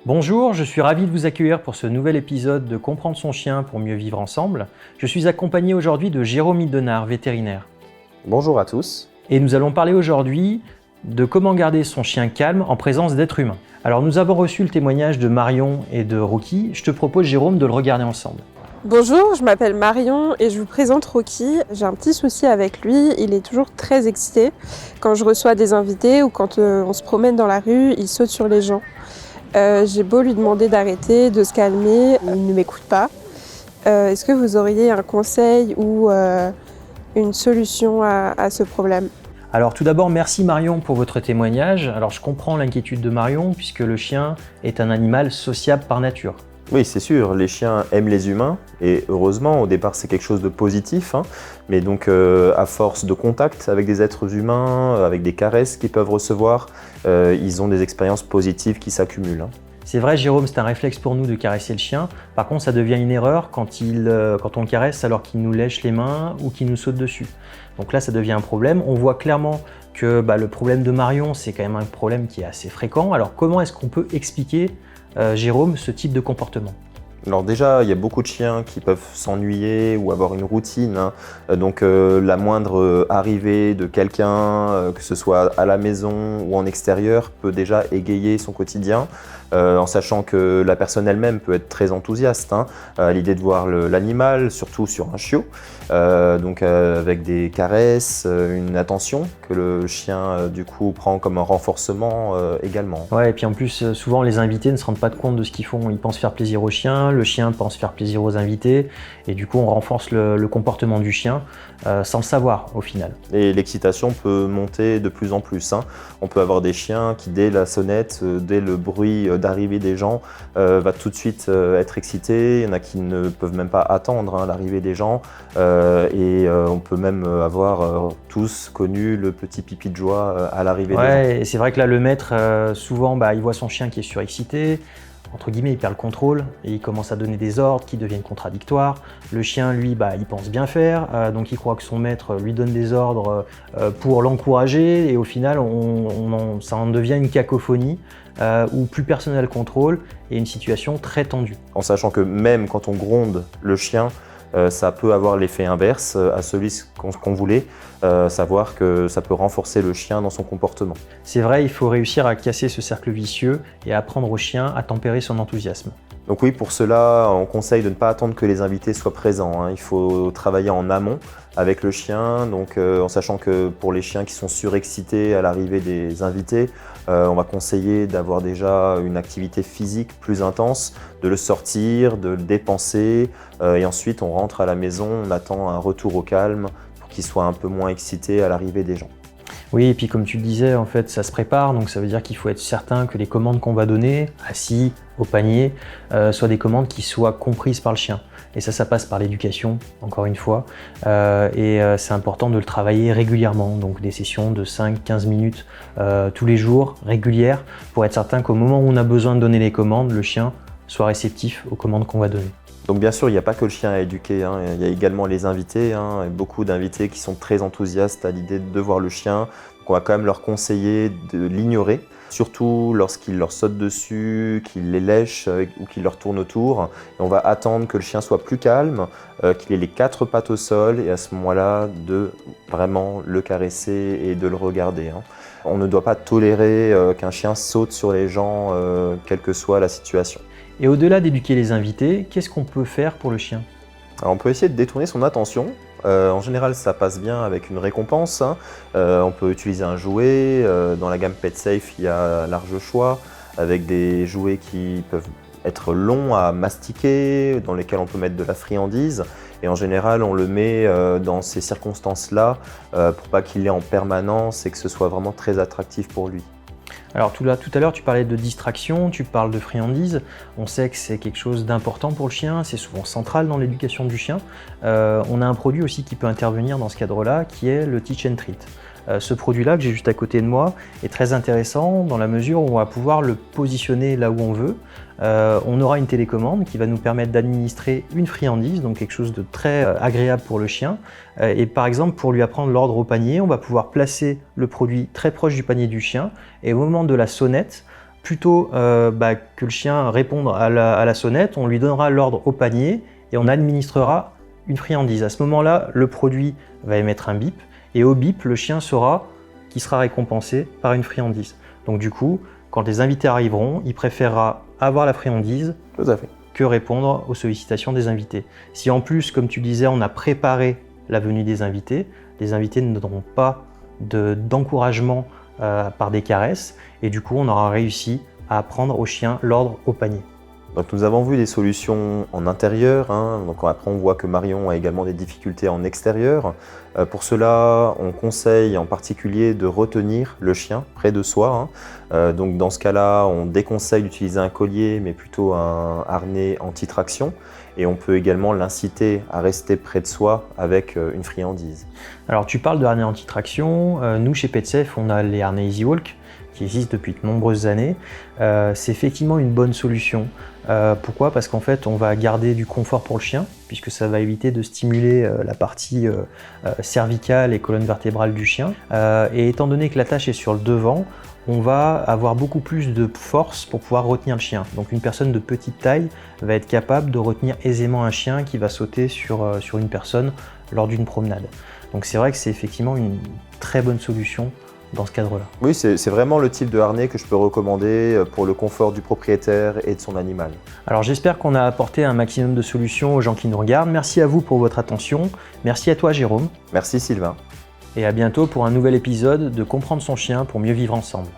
Bonjour, je suis ravi de vous accueillir pour ce nouvel épisode de Comprendre son chien pour mieux vivre ensemble. Je suis accompagné aujourd'hui de Jérôme Hildenard, vétérinaire. Bonjour à tous. Et nous allons parler aujourd'hui de comment garder son chien calme en présence d'êtres humains. Alors nous avons reçu le témoignage de Marion et de Rocky. Je te propose, Jérôme, de le regarder ensemble. Bonjour, je m'appelle Marion et je vous présente Rocky. J'ai un petit souci avec lui, il est toujours très excité. Quand je reçois des invités ou quand on se promène dans la rue, il saute sur les gens. J'ai beau lui demander d'arrêter, de se calmer, il ne m'écoute pas. Est-ce que vous auriez un conseil ou une solution à ce problème ? Alors tout d'abord, merci Marion pour votre témoignage. Alors je comprends l'inquiétude de Marion puisque le chien est un animal sociable par nature. Oui, c'est sûr, les chiens aiment les humains et heureusement, au départ, c'est quelque chose de positif. Mais donc, à force de contact avec des êtres humains, avec des caresses qu'ils peuvent recevoir, ils ont des expériences positives qui s'accumulent. C'est vrai, Jérôme, c'est un réflexe pour nous de caresser le chien. Par contre, ça devient une erreur quand on le caresse alors qu'il nous lèche les mains ou qu'il nous saute dessus. Donc là, ça devient un problème. On voit clairement que le problème de Marion, c'est quand même un problème qui est assez fréquent. Alors comment est-ce qu'on peut expliquer, Jérôme, ce type de comportement ? Alors déjà, il y a beaucoup de chiens qui peuvent s'ennuyer ou avoir une routine. Donc la moindre arrivée de quelqu'un, que ce soit à la maison ou en extérieur, peut déjà égayer son quotidien. En sachant que la personne elle-même peut être très enthousiaste à l'idée de voir l'animal, surtout sur un chiot. Donc avec des caresses, une attention que le chien du coup prend comme un renforcement également. Ouais, et puis en plus, souvent les invités ne se rendent pas compte de ce qu'ils font. Ils pensent faire plaisir au chien, le chien pense faire plaisir aux invités, et du coup on renforce le comportement du chien sans le savoir au final. Et l'excitation peut monter de plus en plus. On peut avoir des chiens qui dès la sonnette, dès le bruit d'arrivée des gens, va tout de suite être excités. Il y en a qui ne peuvent même pas attendre l'arrivée des gens. Et on peut même avoir tous connu le petit pipi de joie à l'arrivée des gens. Ouais, et c'est vrai que là le maître, souvent il voit son chien qui est surexcité, entre guillemets il perd le contrôle et il commence à donner des ordres qui deviennent contradictoires. Le chien lui, il pense bien faire, donc il croit que son maître lui donne des ordres pour l'encourager et au final ça en devient une cacophonie où plus personne n'a le contrôle et une situation très tendue. En sachant que même quand on gronde le chien, ça peut avoir l'effet inverse à celui qu'on voulait, savoir que ça peut renforcer le chien dans son comportement. C'est vrai, il faut réussir à casser ce cercle vicieux et apprendre au chien à tempérer son enthousiasme. Donc oui, pour cela, on conseille de ne pas attendre que les invités soient présents. Il faut travailler en amont avec le chien, donc en sachant que pour les chiens qui sont surexcités à l'arrivée des invités, on va conseiller d'avoir déjà une activité physique plus intense, de le sortir, de le dépenser, et ensuite on rentre à la maison, on attend un retour au calme pour qu'il soit un peu moins excité à l'arrivée des gens. Oui, et puis comme tu le disais, en fait, ça se prépare, donc ça veut dire qu'il faut être certain que les commandes qu'on va donner, assis, au panier, soient des commandes qui soient comprises par le chien. Et ça passe par l'éducation, encore une fois, et c'est important de le travailler régulièrement, donc des sessions de 5-15 minutes tous les jours, régulières, pour être certain qu'au moment où on a besoin de donner les commandes, le chien soit réceptif aux commandes qu'on va donner. Donc bien sûr, il n'y a pas que le chien à éduquer, il y a également les invités, et beaucoup d'invités qui sont très enthousiastes à l'idée de voir le chien. Donc on va quand même leur conseiller de l'ignorer, surtout lorsqu'il leur saute dessus, qu'il les lèche ou qu'il leur tourne autour. Et on va attendre que le chien soit plus calme, qu'il ait les 4 pattes au sol et à ce moment-là, de vraiment le caresser et de le regarder. On ne doit pas tolérer qu'un chien saute sur les gens, quelle que soit la situation. Et au-delà d'éduquer les invités, qu'est-ce qu'on peut faire pour le chien ? Alors on peut essayer de détourner son attention. En général, ça passe bien avec une récompense. On peut utiliser un jouet. Dans la gamme Pet Safe, il y a un large choix avec des jouets qui peuvent être longs à mastiquer, dans lesquels on peut mettre de la friandise. Et en général, on le met dans ces circonstances-là pour pas qu'il l'ait en permanence et que ce soit vraiment très attractif pour lui. Alors tout à l'heure, tu parlais de distraction, tu parles de friandise. On sait que c'est quelque chose d'important pour le chien, c'est souvent central dans l'éducation du chien. On a un produit aussi qui peut intervenir dans ce cadre-là, qui est le Teach and Treat. Ce produit-là que j'ai juste à côté de moi est très intéressant dans la mesure où on va pouvoir le positionner là où on veut. On aura une télécommande qui va nous permettre d'administrer une friandise, donc quelque chose de très agréable pour le chien. Et par exemple, pour lui apprendre l'ordre au panier, on va pouvoir placer le produit très proche du panier du chien et au moment de la sonnette, plutôt que le chien réponde à la sonnette, on lui donnera l'ordre au panier et on administrera une friandise. À ce moment-là, le produit va émettre un bip et au bip, le chien saura qu'il sera récompensé par une friandise. Donc du coup, quand les invités arriveront, il préférera avoir la friandise Tout à fait. que répondre aux sollicitations des invités. Si en plus, comme tu le disais, on a préparé la venue des invités, les invités n'auront pas d'encouragement par des caresses et du coup, on aura réussi à apprendre au chien l'ordre au panier. Donc nous avons vu des solutions en intérieur, donc après on voit que Marion a également des difficultés en extérieur. Pour cela, on conseille en particulier de retenir le chien près de soi. Donc dans ce cas-là, on déconseille d'utiliser un collier, mais plutôt un harnais anti-traction. Et on peut également l'inciter à rester près de soi avec une friandise. Alors tu parles de harnais anti-traction, nous chez PetSafe, on a les harnais EasyWalk qui existent depuis de nombreuses années. C'est effectivement une bonne solution. Pourquoi ? Parce qu'en fait, on va garder du confort pour le chien, puisque ça va éviter de stimuler la partie cervicale et colonne vertébrale du chien. Et étant donné que la tâche est sur le devant, on va avoir beaucoup plus de force pour pouvoir retenir le chien. Donc une personne de petite taille va être capable de retenir aisément un chien qui va sauter sur une personne lors d'une promenade. Donc c'est vrai que c'est effectivement une très bonne solution dans ce cadre-là. Oui, c'est vraiment le type de harnais que je peux recommander pour le confort du propriétaire et de son animal. Alors j'espère qu'on a apporté un maximum de solutions aux gens qui nous regardent. Merci à vous pour votre attention. Merci à toi Jérôme. Merci Sylvain. Et à bientôt pour un nouvel épisode de Comprendre son chien pour mieux vivre ensemble.